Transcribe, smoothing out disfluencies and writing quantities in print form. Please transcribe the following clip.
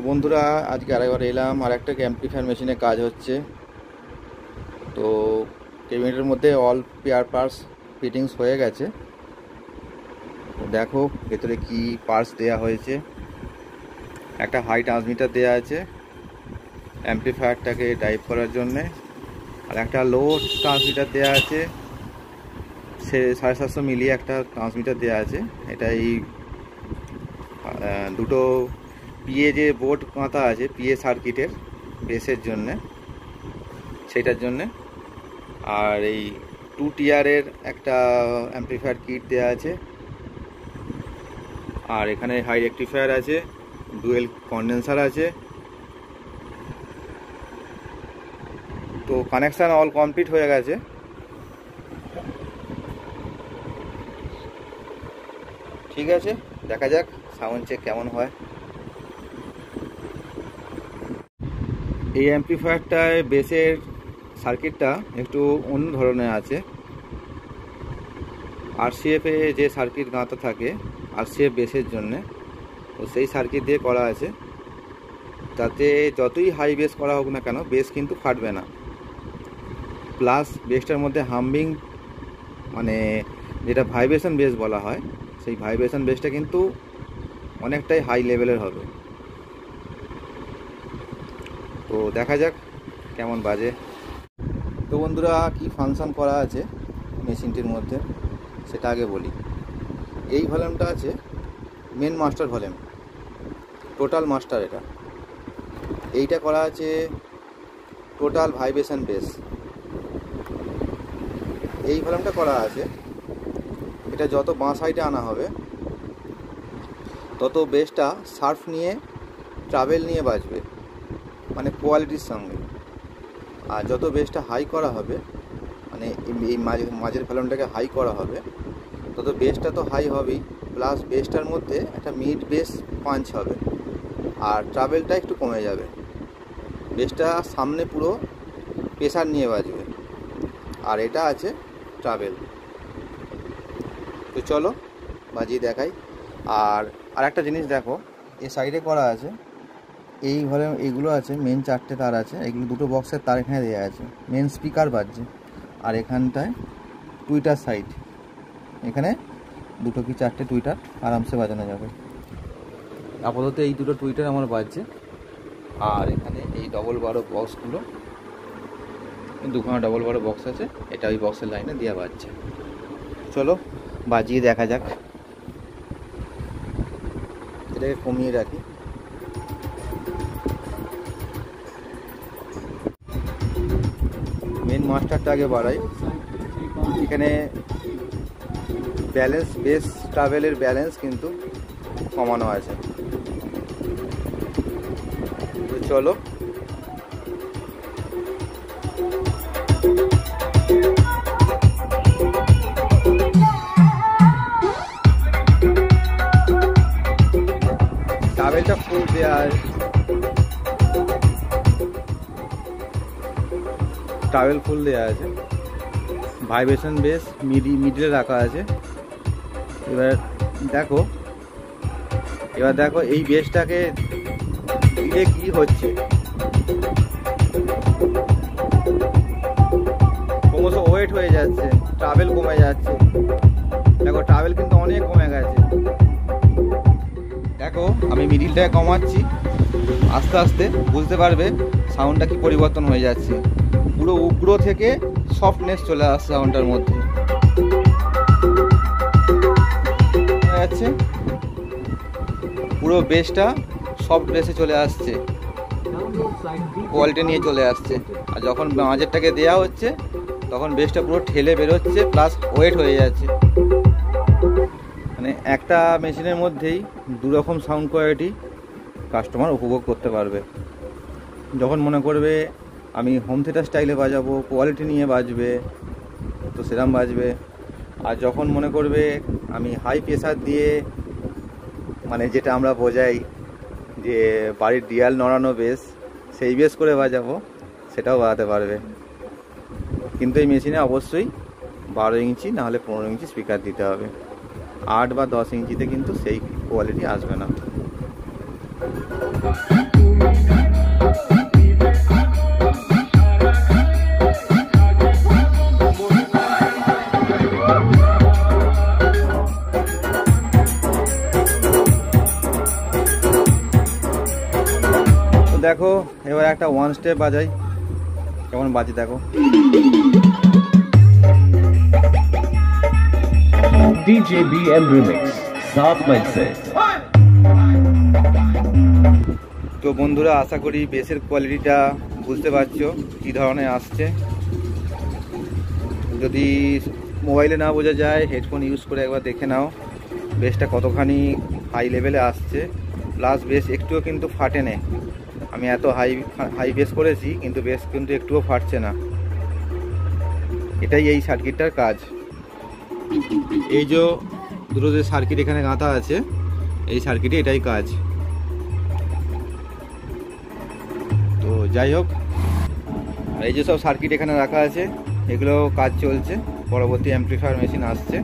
বন্ধুরা আজকে আরেকবার এলাম আর একটা অ্যাম্পলিফায়ার মেশিনে কাজ হচ্ছে। তো কেবিনেটের মধ্যে অল পেয়ার পার্টস ফিটিংস হয়ে গেছে। দেখো ভেতরে কি পার্টস দেয়া হয়েছে। একটা হাই ট্রান্সমিটার দেয়া আছে অ্যাম্পলিফায়ারটাকে ড্রাইভ করার জন্যে, আর একটা লো ট্রান্সমিটার দেয়া আছে, সে 750 মিলি একটা ট্রান্সমিটার দেয়া আছে। এটা এই দুটো পিএ যে বোর্ড কাঁথা আছে পিএ সার্কিটের বেসের জন্যে, সেটার জন্যে। আর এই 2 টিয়ারের একটা অ্যাম্পলিফায়ার কিট দেওয়া আছে। আর এখানে হাই রেকটিফায়ার আছে, ডুয়েল কন্ডেন্সার আছে। তো কানেকশান অল কমপ্লিট হয়ে গেছে। ঠিক আছে, দেখা যাক সাউন্ড চেক কেমন হয়। এই অ্যাম্পলিফায়ারটায় বেসের সার্কিটটা একটু অন্য ধরনের আছে। আরসিএফে যে সার্কিট গাঁথা থাকে আরসিএফ বেসের জন্যে, তো সেই সার্কিট দিয়ে করা আছে। তাতে যতই হাই বেস করা হোক না কেন বেস কিন্তু ফাটবে না। প্লাস বেসটার মধ্যে হামিং মানে যেটা ভাইব্রেশন বেস বলা হয়, সেই ভাইব্রেশন বেসটা কিন্তু অনেকটাই হাই লেভেলের হবে। তো দেখা যাক কেমন বাজে। তো বন্ধুরা কি ফাংশন করা আছে মেশিনটির মধ্যে সেটা আগে বলি। এই ভলিউমটা আছে main master volume, total master. এইটা করা আছে টোটাল ভাইব্রেশন বেস। এই ভলিউমটা করা আছে, এটা যত বাঁ সাইডে আনা হবে তত বেসটা সার্ফ নিয়ে ট্রাভেল নিয়ে বাজবে, মানে কোয়ালিটির সঙ্গে। আর যত বেসটা হাই করা হবে, মানে এই মাঝের ভলিউমটাকে হাই করা হবে, তত বেসটা তো হাই হবেই, প্লাস বেসটার মধ্যে একটা মিড বেস পাঞ্চ হবে আর ট্রাভেলটা একটু কমে যাবে। বেসটা সামনে পুরো প্রেসার নিয়ে বাজবে, আর এটা আছে ট্রাভেল। তো চলো বাজিয়ে দেখাই। আর একটা জিনিস দেখো, এই সাইডে করা আছে এই ঘরে এইগুলো আছে মেন 4টে তার আছে, এগুলো দুটো বক্সের তার এখানে দেওয়া আছে, মেন স্পিকার বাজছে। আর এখানটায় টুইটার সাইড, এখানে 2 কি 4টে টুইটার আরামসে বাজানো যাবে। আপাতত এই দুটো টুইটার আমার বাজছে। আর এখানে এই 12 বক্সগুলো, 2খানা 12 বক্স আছে, এটা ওই বক্সের লাইনে দেওয়া বাজছে। চলো বাজিয়ে দেখা যাক। এটাকে কমিয়ে রাখি। মেন মাস্টারটা আগে বাড়াই। এখানে ব্যালেন্স বেস ট্রাভেলের ব্যালেন্স কিন্তু কমানো আছে। তো চলো ট্রাভেলটা ফুল দেওয়া আছে, ট্রাভেল ফুল দেওয়া আছে, ভাইব্রেশন বেস মিডিলে রাখা আছে। এবার দেখো এই বেসটাকে দিলে কি হচ্ছে, ক্রমশ ওয়েট হয়ে যাচ্ছে, ট্রাভেল কমে যাচ্ছে। দেখো ট্রাভেল কিন্তু অনেক কমে গেছে। দেখো আমি মিডিলটাকে কমাচ্ছি, আস্তে আস্তে বুঝতে পারবে সাউন্ডটা কি পরিবর্তন হয়ে যাচ্ছে। পুরো উগ্র থেকে সফটনেস চলে আসছে সাউন্ডটার মধ্যে। যাচ্ছে পুরো বেসটা সফট বেসে চলে আসছে, কোয়ালিটি নিয়ে চলে আসছে। আর যখন মাঝেরটাকে দেওয়া হচ্ছে তখন বেসটা পুরো ঠেলে বেরোচ্ছে, প্লাস ওয়েট হয়ে যাচ্ছে। মানে একটা মেশিনের মধ্যেই দুরকম সাউন্ড কোয়ালিটি কাস্টমার উপভোগ করতে পারবে। যখন মনে করবে আমি হোম থিয়েটার স্টাইলে বাজাবো, কোয়ালিটি নিয়ে বাজবে, তো সেরকম বাজবে। আর যখন মনে করবে আমি হাই প্রেসার দিয়ে, মানে যেটা আমরা বোঝাই যে বাড়ির ডিয়াল নড়ানো বেস, সেই বেস করে বাজাবো, সেটাও বাজাতে পারবে। কিন্তু এই মেশিনে অবশ্যই 12 ইঞ্চি নাহলে 15 ইঞ্চি স্পিকার দিতে হবে। 8 বা 10 ইঞ্চিতে কিন্তু সেই কোয়ালিটি আসবে না। দেখো এবার একটা ওয়ান স্টেপ বাজাই, কেমন বাজে দেখো। DJ BM Remix, साफ माइक से। তো বন্ধুরা আশা করি বেসের কোয়ালিটিটা বুঝতে পারছো কী ধরনের আসছে। যদি মোবাইলে না বোঝা যায় হেডফোন ইউজ করে একবার দেখে নাও বেসটা কতখানি হাই লেভেলে আসছে। প্লাস বেস একটুও কিন্তু ফাটে না, আমি এত হাই বেস করেছি কিন্তু বেস কিন্তু একটুও ফাটছে না। এটাই এই সার্কিটটার কাজ। এই যে দুটো যে সার্কিট এখানে গাঁথা আছে এই সার্কিটে এটাই কাজ। তো যাই হোক, এই যে সব সার্কিট এখানে রাখা আছে এগুলো কাজ চলছে, পরবর্তী অ্যাম্পলিফায়ার মেশিন আসছে।